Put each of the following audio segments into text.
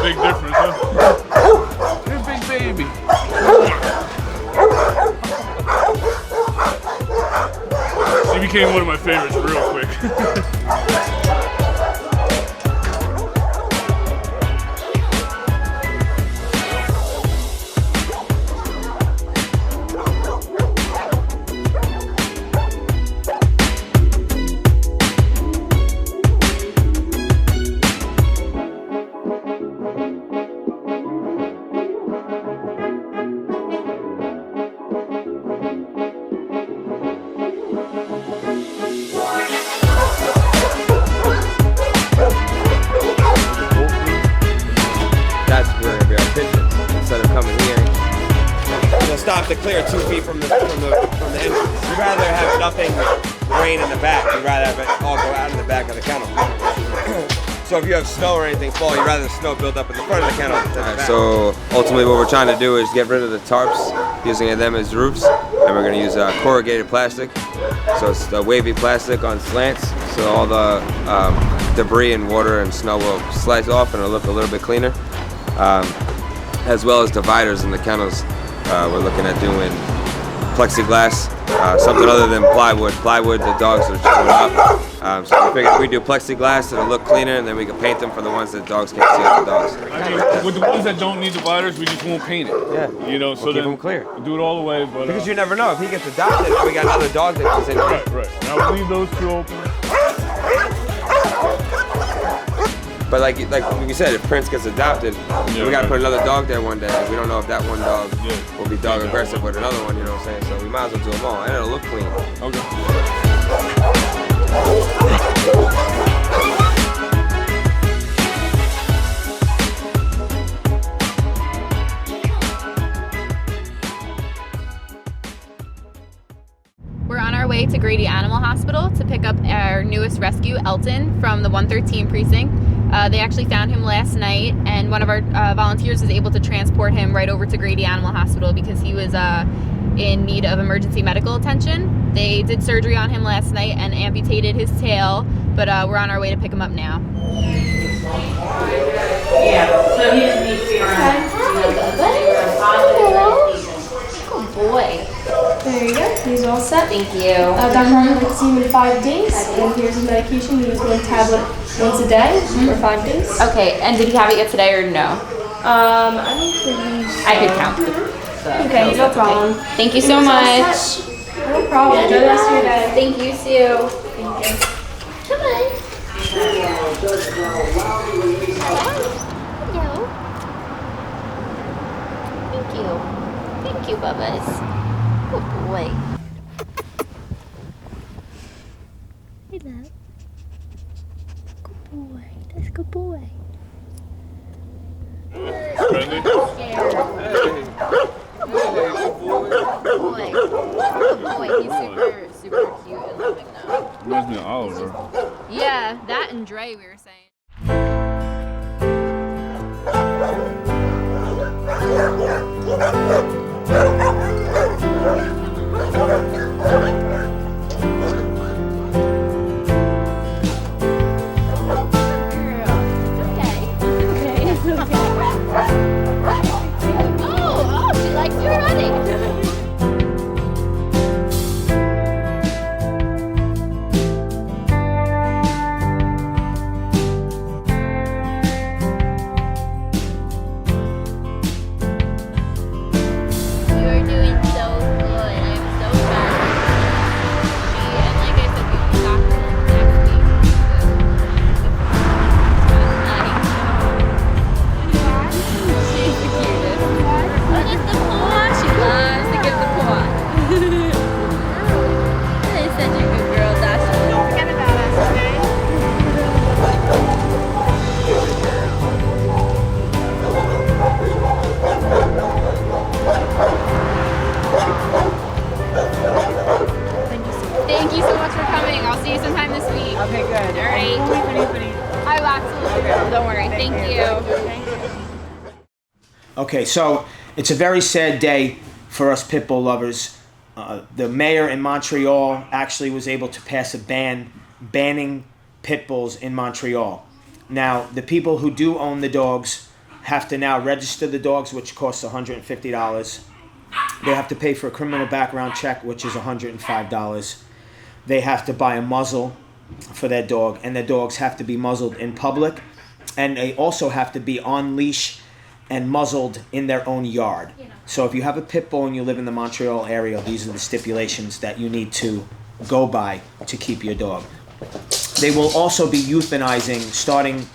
Big difference, huh? You're a big baby. He became one of my favorites real quick. Stop to clear 2 feet from the entrance. You'd rather have nothing rain in the back. You'd rather have it all go out in the back of the kennel. So if you have snow or anything fall, you'd rather the snow build up in the front of the kennel than the back. So ultimately what we're trying to do is get rid of the tarps, using them as roofs, and we're going to use corrugated plastic. So it's the wavy plastic on slants, so all the debris and water and snow will slice off and it'll look a little bit cleaner. As well as dividers in the kennels. We're looking at doing plexiglass, something other than plywood. Plywood, the dogs are chewing up. So we figured if we do plexiglass, it'll look cleaner, and then we can paint them for the ones that dogs can't see other dogs. I mean, with the ones that don't need dividers, we just won't paint it. Yeah. You know, so we'll keep then them clear. We'll do it all the way, but because you never know if he gets adopted, then we got another dog that comes in. Right. Now we'll leave those 2 open. But like you said, if Prince gets adopted, we got to put another dog there one day. We don't know if that one dog will be dog aggressive with another one, you know what I'm saying? So we might as well do them all, and it'll look clean. Okay. We're on our way to Grady Animal Hospital to pick up our newest rescue, Elton, from the 113 precinct. They actually found him last night, and one of our volunteers was able to transport him right over to Grady Animal Hospital because he was in need of emergency medical attention. They did surgery on him last night and amputated his tail, but we're on our way to pick him up now. Yeah, so he just needs to be around. Good boy. There you go. He's all set. Thank you. Dr. Harmon would like to see him in 5 days. And here's his medication. He needs 1 tablet once a day for 5 days. Okay, and did he have it yet today or no? I don't believe so. I could count. Okay, no problem. Thank you so much. No problem. Enjoy the rest of your day. Thank you, Sue. Thank you. Come on. Thank you. Thank you, Bubba's. Good boy. Hey, love. Good boy. That's a good boy. Friendly? Good boy. Good boy. He's super cute and loving now. Reminds me of Oliver. Yeah, that and Dre, we were saying. Don't worry. Thank you. Okay, so it's a very sad day for us pit bull lovers. the mayor in Montreal actually was able to pass a banning pit bulls in Montreal. Now, the people who do own the dogs have to now register the dogs, which costs $150. They have to pay for a criminal background check, which is $105. They have to buy a muzzle for their dog, and their dogs have to be muzzled in public, and they also have to be on leash and muzzled in their own yard. So if you have a pit bull and you live in the Montreal area, these are the stipulations that you need to go by to keep your dog. They will also be euthanizing starting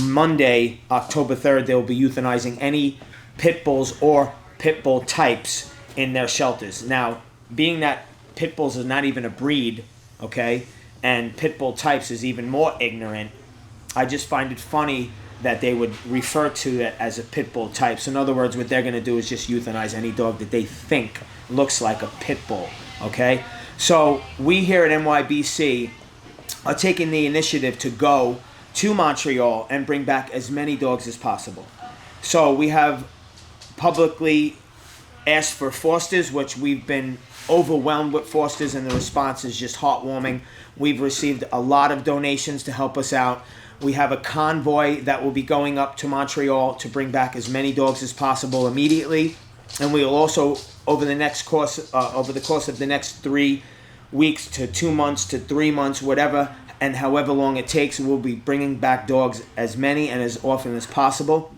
Monday, October 3rd. They will be euthanizing any pit bulls or pit bull types in their shelters. Now, being that pit bulls is not even a breed, okay, and pit bull types is even more ignorant, I just find it funny that they would refer to it as a pit bull type. So in other words, what they're going to do is just euthanize any dog that they think looks like a pit bull, okay? So we here at NYBC are taking the initiative to go to Montreal and bring back as many dogs as possible. So we have publicly asked for fosters, which we've been overwhelmed with fosters, and the response is just heartwarming. We've received a lot of donations to help us out. We have a convoy that will be going up to Montreal to bring back as many dogs as possible immediately, and we will also, over the course of the next 3 weeks to 2 months to 3 months, whatever, and however long it takes, we'll be bringing back dogs as many and as often as possible.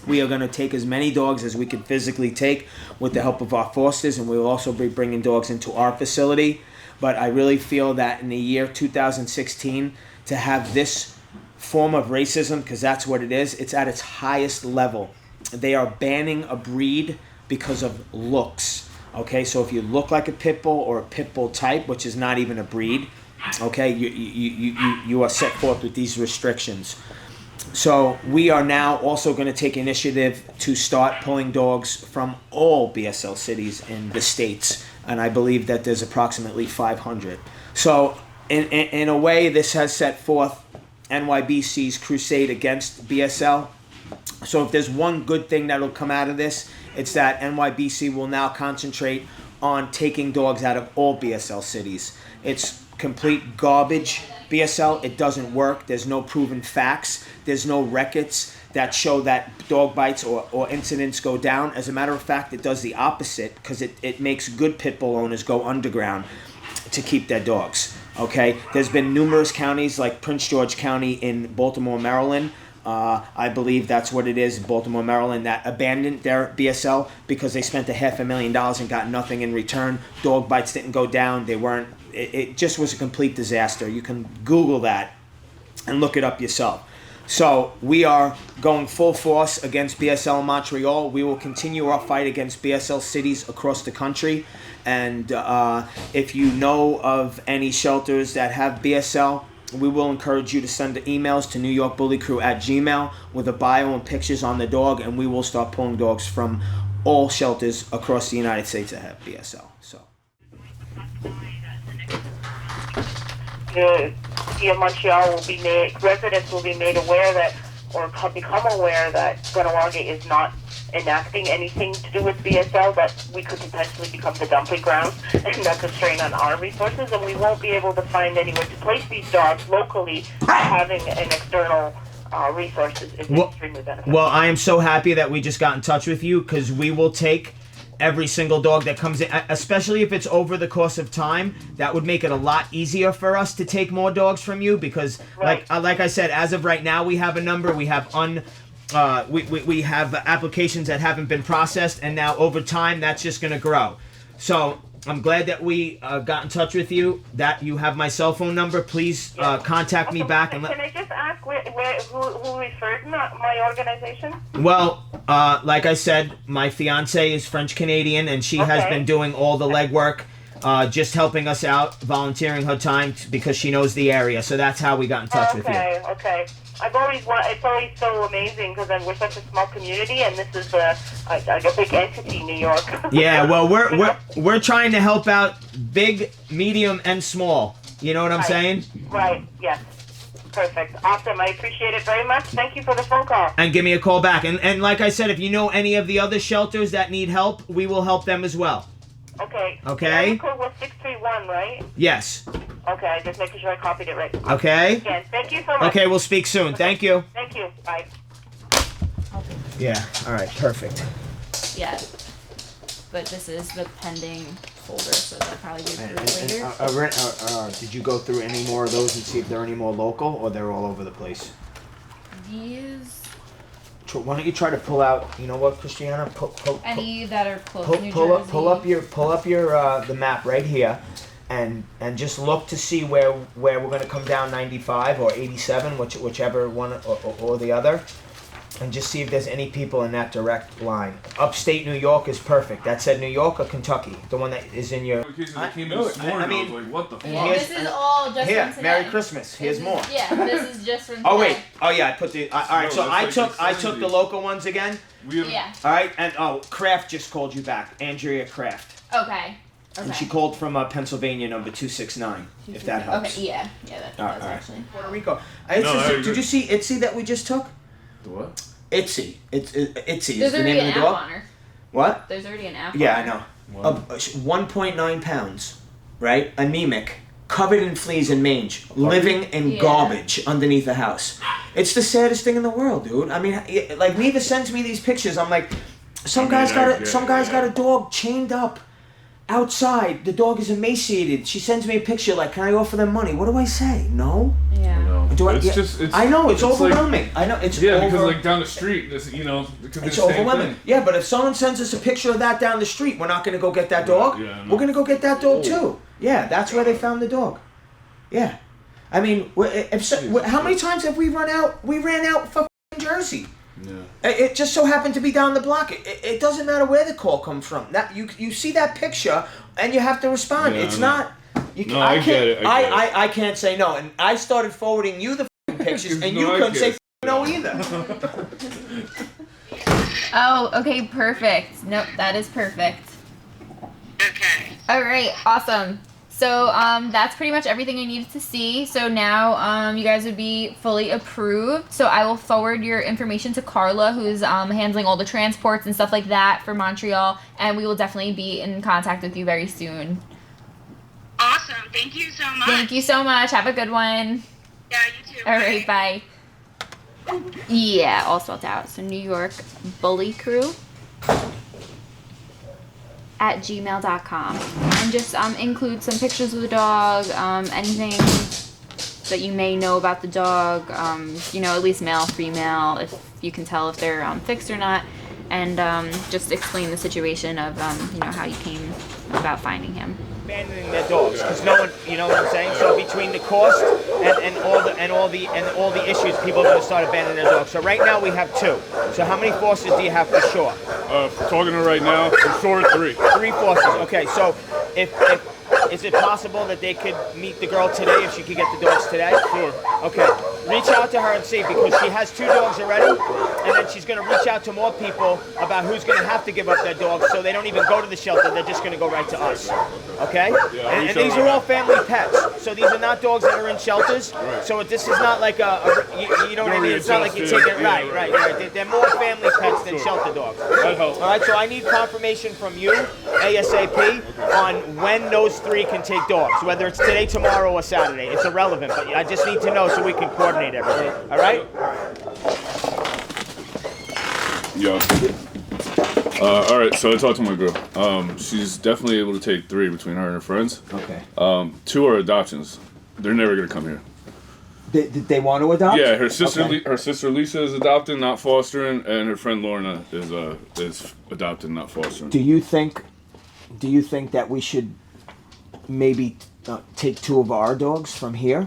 We are going to take as many dogs as we can physically take with the help of our fosters, and we will also be bringing dogs into our facility. But I really feel that in the year 2016, to have this form of racism, because that's what it is, it's at its highest level. They are banning a breed because of looks. Okay, so if you look like a pit bull or a pit bull type, which is not even a breed, okay, you are set forth with these restrictions. So we are now also going to take initiative to start pulling dogs from all BSL cities in the States, and I believe that there's approximately 500. So in a way, this has set forth NYBC's crusade against BSL. So if there's one good thing that'll come out of this, it's that NYBC will now concentrate on taking dogs out of all BSL cities. It's complete garbage, BSL. It doesn't work. There's no proven facts. There's no records that show that dog bites or incidents go down. As a matter of fact, it does the opposite, because it makes good pit bull owners go underground to keep their dogs. Okay, there's been numerous counties like Prince George County in Baltimore, Maryland. I believe that's what it is, Baltimore, Maryland, that abandoned their BSL because they spent $500,000 and got nothing in return. Dog bites didn't go down. It just was a complete disaster. You can Google that and look it up yourself. So we are going full force against BSL in Montreal. We will continue our fight against BSL cities across the country. And if you know of any shelters that have BSL, we will encourage you to send emails to NewYorkBullyCrew@gmail with a bio and pictures on the dog, and we will start pulling dogs from all shelters across the United States that have BSL. So. The city of Montreal residents will be made aware that, or become aware that Ganawage is not enacting anything to do with BSL, that we could potentially become the dumping ground, and that's a strain on our resources, and we won't be able to find anywhere to place these dogs locally. Having an external resources is extremely beneficial. Well, I am so happy that we just got in touch with you, because we will take every single dog that comes in, especially if it's over the course of time. That would make it a lot easier for us to take more dogs from you, because like I said, as of right now, we have a number. We have we have applications that haven't been processed, and now over time that's just going to grow. So I'm glad that we got in touch with you, that you have my cell phone number. Please contact me back. And can I just ask who referred my organization? Well, like I said, my fiance is French Canadian, and she has been doing all the legwork, just helping us out, volunteering her time because she knows the area. So that's how we got in touch with you. Okay. It's always so amazing because we're such a small community, and this is a big entity, New York. Yeah, well, we're trying to help out big, medium, and small. You know what I'm saying? Right. Yes. Perfect. Awesome. I appreciate it very much. Thank you for the phone call. And give me a call back. And like I said, if you know any of the other shelters that need help, we will help them as well. Okay. Okay. The area code was 631, right? Yes. Okay, just making sure I copied it right. Okay. Again, thank you so much. Okay, we'll speak soon. Thank you. Thank you. Bye. Yeah. All right. Perfect. Yeah. But this is the pending folder, so that'll probably be approved later. Did you go through any more of those and see if they're any more local or they're all over the place? These, Why don't you try to pull out? You know what, Christiana? any that are close, New pull Jersey. up your the map right here, and just look to see where we're going to come down 95 or 87, whichever one or the other, and just see if there's any people in that direct line. Upstate New York is perfect. That said New York or Kentucky, the one that is in your. Cases that came in this morning, I was like, what the fuck? Yeah, this is all just Here, from today. Merry Christmas. Here's This is- more. Yeah, this is just from today. Oh wait. Oh yeah, I put the. All right, No, so I that's like took the 70. local ones again. We have, Yeah. All right, and Kraft just called you back. Andrea Kraft. Okay. And she called from Pennsylvania, number 269, if that helps. Okay, yeah, that All does right. actually. Puerto Rico. No, I Did agree. you see Itzy that we just took? the what? Itzy. Itzy There's is the already name an of the app dog. on her. What? There's already an app. Yeah, on I her. know. Wow. 1.9 pounds, right? Anemic, covered in fleas and mange, living in Yeah. garbage underneath the house. It's the saddest thing in the world, dude. I mean, like Neva sends me these pictures. I'm like, some guy's got a dog chained up outside. The dog is emaciated. She sends me a picture like, can I offer them money? What do I say? No. Yeah. No. Do I? It's Yeah, just, it's, I know it's like- overwhelming. I know it's Yeah, because like down the street, this, you know, it could be It's the same overwhelming. thing. Yeah, but if someone sends us a picture of that down the street, we're not going to go get that dog. Yeah, I know. We're going to go get that dog too. Yeah, that's where they found the dog. Yeah. I mean, how many times have we run out? We ran out for Jersey. Yeah. It just so happened to be down the block. It doesn't matter where the call comes from. That you see that picture and you have to respond. Yeah, it's I know. not. You No, I can't, get it, I get it. I can't say no. And I started forwarding you the pictures, and you No, I couldn't say can't. no either. Oh, okay, perfect. Nope, that is perfect. Okay. All right, awesome. So that's pretty much everything I needed to see. So now you guys would be fully approved. So I will forward your information to Carla, who's handling all the transports and stuff like that for Montreal, and we will definitely be in contact with you very soon. Awesome. Thank you so much. Thank you so much. Have a good one. Yeah, you too. All right, bye. Yeah, all spelled out. So New York Bully Crew at gmail.com, and just include some pictures of the dog, anything that you may know about the dog, at least male, female, if you can tell if they're fixed or not, and just explain the situation of how you came about finding him. Abandoning their dogs because no one, you know what I'm saying. So between the cost and all the issues, people are going to start abandoning their dogs. So right now we have 2. So how many fosters do you have for sure? Talking to her right now, for sure 3. 3 fosters. Okay, so if is it possible that they could meet the girl today if she could get the dogs today? Sure. Okay, reach out to her and see because she has 2 dogs already, and then she's going to reach out to more people about who's going to have to give up their dogs, so they don't even go to the shelter. They're just going to go right to us. Okay? Yeah, And these are all family pets, so these are not dogs that are in shelters. Right. So this is not like you know what I mean? It's not like you're Readjusted. taking Yeah, right. They're more family pets than Sure. shelter dogs. That helps. All right, so I need confirmation from you, ASAP, on when those 3 can take dogs, whether it's today, tomorrow, or Saturday. It's irrelevant, but I just need to know so we can coordinate everything. All right? Yeah. All right, so I talked to my girl. She's definitely able to take 3 between her and her friends. Okay. 2 are adoptions. They're never gonna come here. Did they want to adopt? Yeah, her sister, Okay. her sister Lisa is adopting, not fostering, and her friend Lorna is adopting, not fostering. Do you think that we should maybe take 2 of our dogs from here,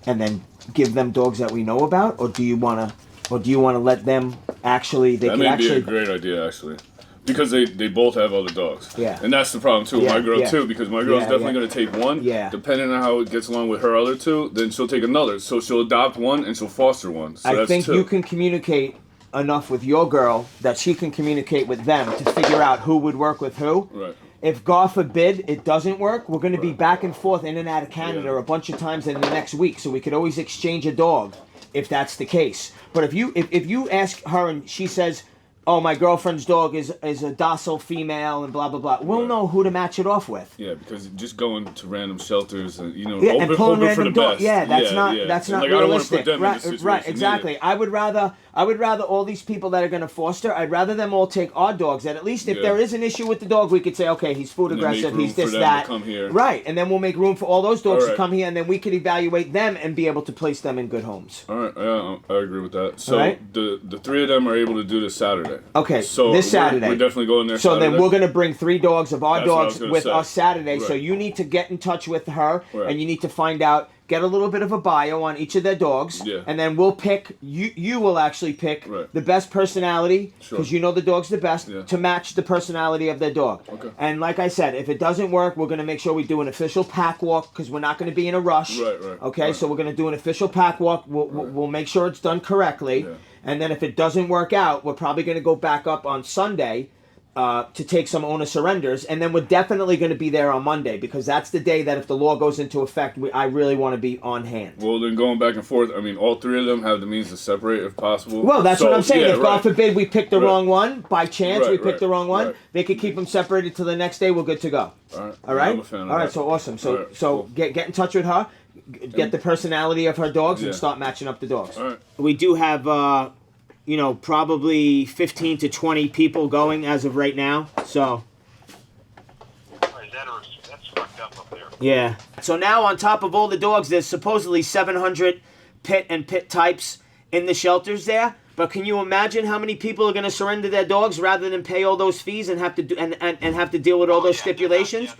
and then give them dogs that we know about, or do you want to let them actually? They That could may actually. be a great idea, actually. Because they both have other dogs. Yeah. And that's the problem, too, with Yeah, my girl, yeah. too, because my girl's Yeah, definitely yeah. going to take 1. Yeah. Depending on how it gets along with her other 2, then she'll take another. So she'll adopt 1 and she'll foster 1. So I that's think 2. you can communicate enough with your girl that she can communicate with them to figure out who would work with who. Right. If God forbid it doesn't work, we're going to be back and forth in and out of Canada Yeah. a bunch of times in the next week, so we could always exchange a dog if that's the case. But if you ask her and she says, oh, my girlfriend's dog is a docile female and blah blah blah. We'll know who to match it off with. Yeah, because just going to random shelters and and pulling random dogs. Yeah, that's not like, realistic. I don't want to put them in this Right, situation exactly. either. I would rather all these people that are going to foster. I'd rather them all take our dogs. And at least if there is an issue with the dog, we could say, okay, he's food aggressive, he's this, that. Come here. Right, and then we'll make room for all those dogs to come here, and then we could evaluate them and be able to place them in good homes. All right, yeah, I agree with that. So the 3 of them are able to do this Saturday. Okay, so this Saturday. We're definitely going there. So Saturday. then we're going to bring 3 dogs of our dogs with us Saturday. Right. So you need to get in touch with her, and you need to find out. Get a little bit of a bio on each of their dogs, and then we'll pick. You will actually pick the best personality because you know the dog's the best to match the personality of their dog. Okay. And like I said, if it doesn't work, we're going to make sure we do an official pack walk because we're not going to be in a rush. Right. Okay, so we're going to do an official pack walk. We'll make sure it's done correctly, and then if it doesn't work out, we're probably going to go back up on Sunday. To take some owner surrenders, and then we're definitely going to be there on Monday because that's the day that if the law goes into effect, I really want to be on hand. Well, then going back and forth, I mean, all 3 of them have the means to separate if possible. Well, that's what I'm saying. If God forbid we pick the wrong one, by chance we pick the wrong one, they could keep them separated till the next day. We're good to go. All right. I'm a fan of that. So awesome. So cool. get in touch with her, get the personality of her dogs, and start matching up the dogs. All right. We do have. Probably 15 to 20 people going as of right now. So. That's fucked up there. Yeah. So now on top of all the dogs, there's supposedly 700 pit and pit types in the shelters there. But can you imagine how many people are going to surrender their dogs rather than pay all those fees and have to do and have to deal with all those stipulations?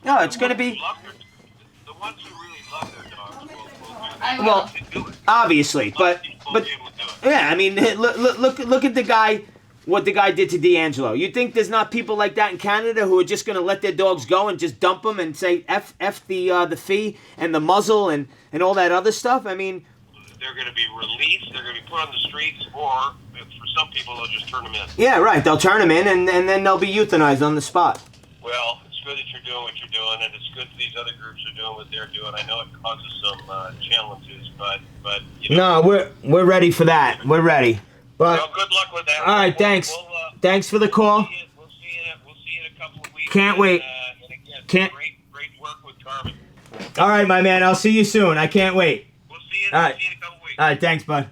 No, it's going to be. The ones who really love their dogs will do it. Obviously, but. Yeah, I mean, look at the guy, what the guy did to D'Angelo. You think there's not people like that in Canada who are just going to let their dogs go and just dump them and say F the fee and the muzzle and all that other stuff? I mean... They're going to be released, they're going to be put on the streets, or for some people, they'll just turn them in. Yeah, right. They'll turn them in and then they'll be euthanized on the spot. Well, it's good that you're doing what you're doing, and it's good that these other groups are doing what they're doing. I know it causes some challenges, but No, we're ready for that. We're ready. But well, good luck with that. All right, thanks. Thanks for the call. We'll see you in a couple of weeks. Can't wait. And again, Can't. Great work with Carmen. All right, my man. I'll see you soon. I can't wait. We'll see you in a couple of weeks. All right, thanks, bud.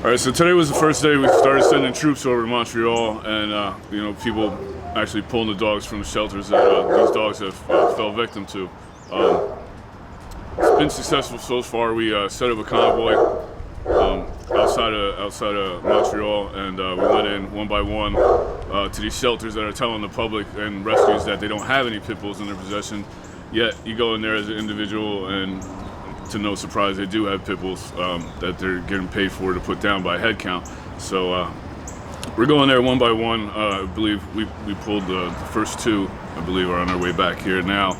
All right, so today was the first day we started sending troops over to Montreal, and people actually pulling the dogs from the shelters that these dogs have fell victim to. It's been successful so far. We set up a convoy outside of Montreal, and we went in one by one to these shelters that are telling the public and rescues that they don't have any pit bulls in their possession. Yet you go in there as an individual, and to no surprise, they do have pit bulls that they're getting paid for to put down by head count. So we're going there one by one. I believe we pulled the first 2. I believe are on our way back here now.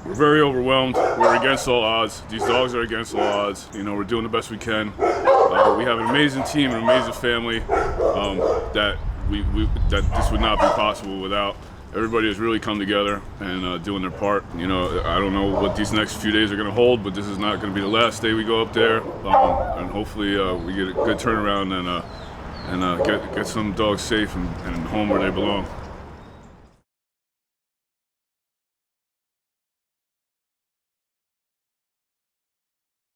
We're very overwhelmed. We're against all odds. These dogs are against all odds. We're doing the best we can. We have an amazing team, an amazing family that this would not be possible without. Everybody has really come together and doing their part. I don't know what these next few days are going to hold, but this is not going to be the last day we go up there. And hopefully we get a good turnaround and get some dogs safe and home where they belong.